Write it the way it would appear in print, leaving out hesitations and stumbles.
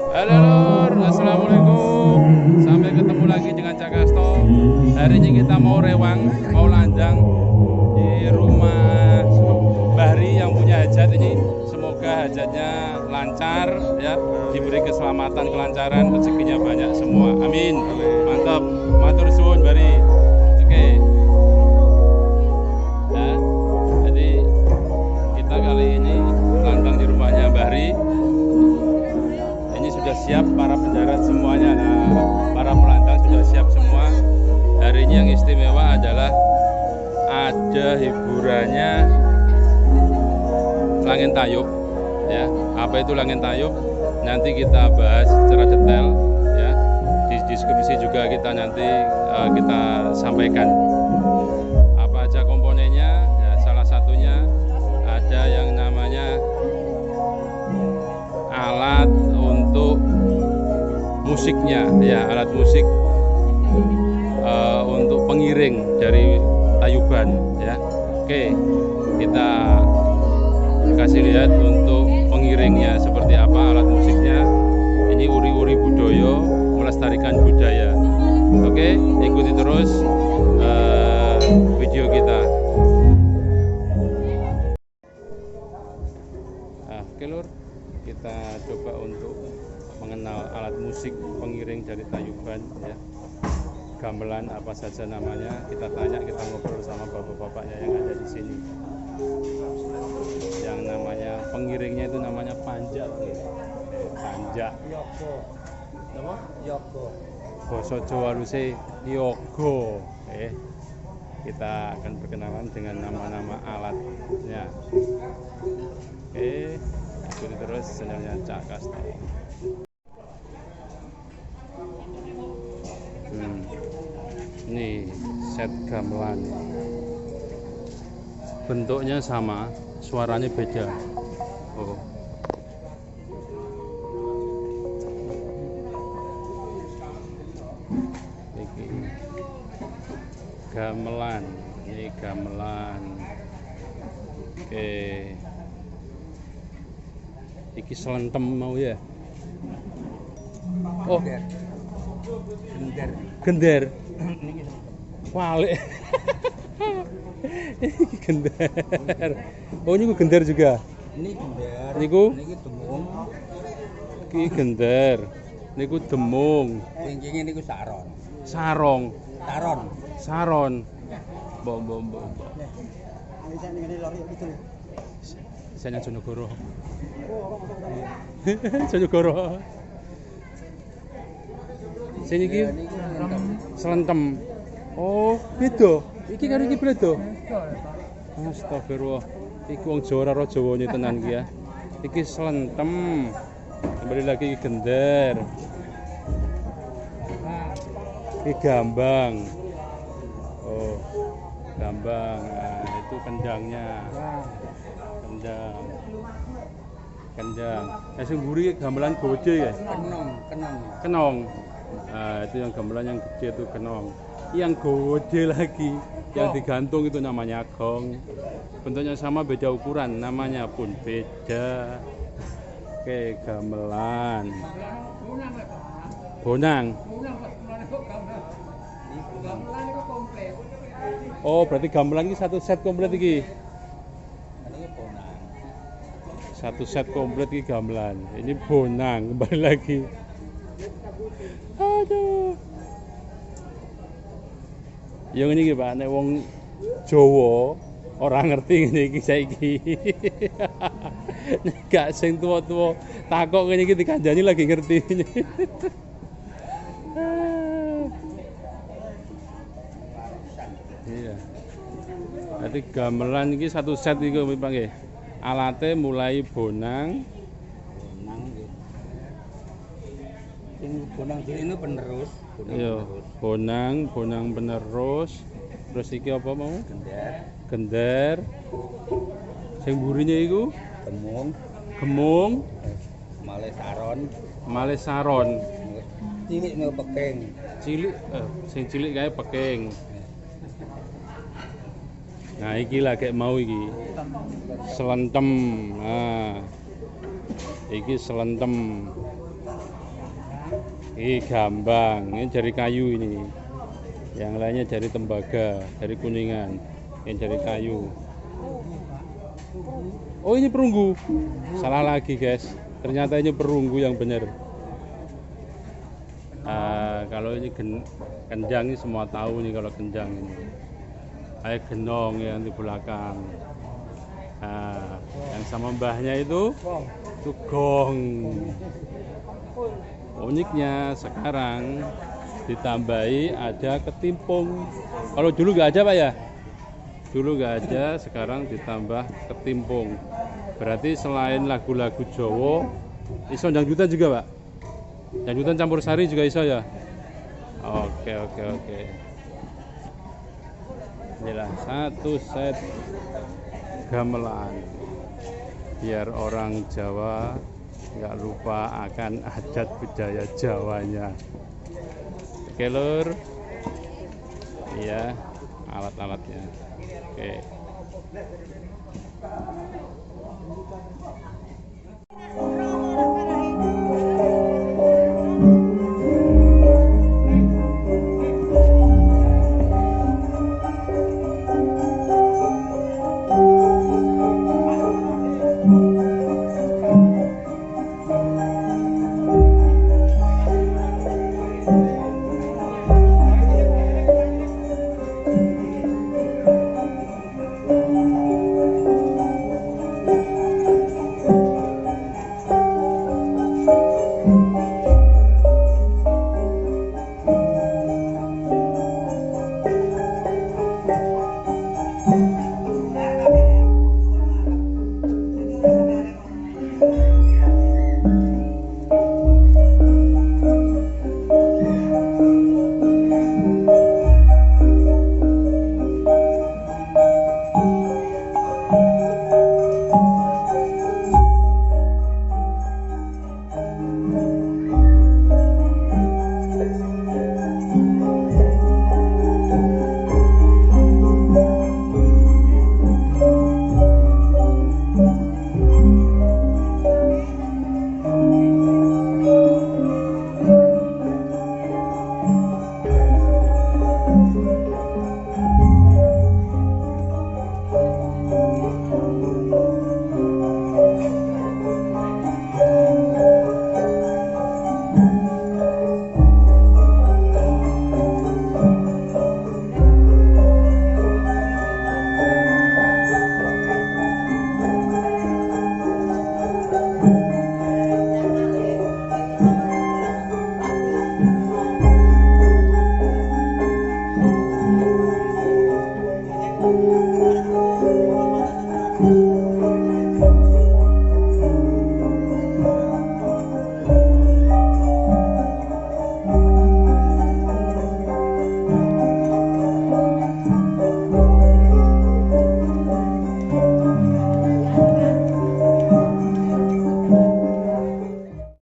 Halo lur, assalamualaikum. Sampai ketemu lagi dengan Cak Kasto. Hari ini kita mau rewang, mau landang di rumah Bahri yang punya hajat ini. Semoga hajatnya lancar, ya, diberi keselamatan, kelancaran, rezekinya banyak semua. Amin. Mantap, matur suwun Bahri. Oke. Nah, jadi kita kali ini landang di rumahnya Bahri. Sudah siap para penjara semuanya. Nah, para pelantang sudah siap semua. Hari ini yang istimewa adalah ada hiburannya Langin Tayub, ya. Apa itu Langin Tayub? Nanti kita bahas secara detail, ya. Di diskusi juga kita nanti kita sampaikan apa aja komponennya. Ya, salah satunya ada yang namanya alat untuk musiknya, ya, alat musik untuk pengiring dari tayuban, ya. Oke, kita kasih lihat untuk pengiringnya seperti apa alat musiknya. Ini uri-uri budaya, melestarikan budaya. Oke, ikuti terus video kita. Nah, oke lur, kita coba untuk mengenal alat musik pengiring dari tayuban, ya. Gamelan apa saja namanya, kita tanya, kita ngobrol sama bapak-bapaknya yang ada di sini. Yang namanya pengiringnya itu namanya panjak, panjak. Apa? Yogo. Basa Jawa haluse yogo. Kita akan berkenalan dengan nama-nama alatnya. Oke, ikuti terus channelnya Cak Kasto. Ini set gamelan. Bentuknya sama, suaranya beda. Oh. Ini gamelan. Ini gamelan. Oke. Iki selentem mau ya. Oh. Gender. Walik. Ini gender. Oh, ini gender juga. Ini gender. Niku? Niki demung. Iki gender. Niku demung. Tingginya niku saron. Sarong. Taron. Saron. Mbok. Saya Jonegoro. Jonegoro. Sini iki selentem. Oh, beda. Iki karo iki beda. Astagfirullah. Iki wong Jawa karo Jawane tenan iki ya. Iki selentem. Kembali lagi iki gender. Iki gambang. Oh, gambang. Nah, itu kendangnya. Kendang. Sing mburi gamelan gede ya? Kenong. Nah, itu yang gamelan yang gede itu kenong. Yang gede lagi, yang digantung itu namanya gong. Bentuknya sama, beda ukuran, namanya pun beda. Oke, gamelan. Bonang. Oh, berarti gamelan ini satu set komplit iki. Satu set komplit iki gamelan. Ini bonang, kembali lagi. Aduh. Yang ini Pak, nek wong Jawa ora ngerti ngene iki saiki. Gak sing tuwa-tuwa takok ngene iki dikandani lagi ngerti. Iya. Berarti gamelan iki satu set iki Pak nggih. Alate mulai bonang. Bonang ini penerus. Iya, bonang penerus. Terus iki apa mau? Gender. Sing mburinya iku gemung. Male saron. Cilik niku peking. Sing cilik kae peking. Nah, iki lah kayak mau iki. Selentem. Nah. Iki selentem. Ini gambang, ini jari kayu ini. Yang lainnya jari tembaga, jari kuningan, ini jari kayu. Oh ini perunggu, salah lagi guys. Ternyata ini perunggu yang benar. Kalau ini kenjang ini semua tahu nih kalau kenjang ini. Kayak genong yang di belakang. Yang sama mbahnya itu gong. Uniknya sekarang ditambahi ada ketimpung. Kalau dulu nggak ada Pak ya? Dulu nggak ada, sekarang ditambah ketimpung. Berarti selain lagu-lagu Jawa, iso dangdutan juga Pak? Dangdutan campur sari juga iso ya? Oke. Inilah satu set gamelan biar orang Jawa nggak lupa akan adat budaya Jawanya. Oke lur, iya alat-alatnya. Oke.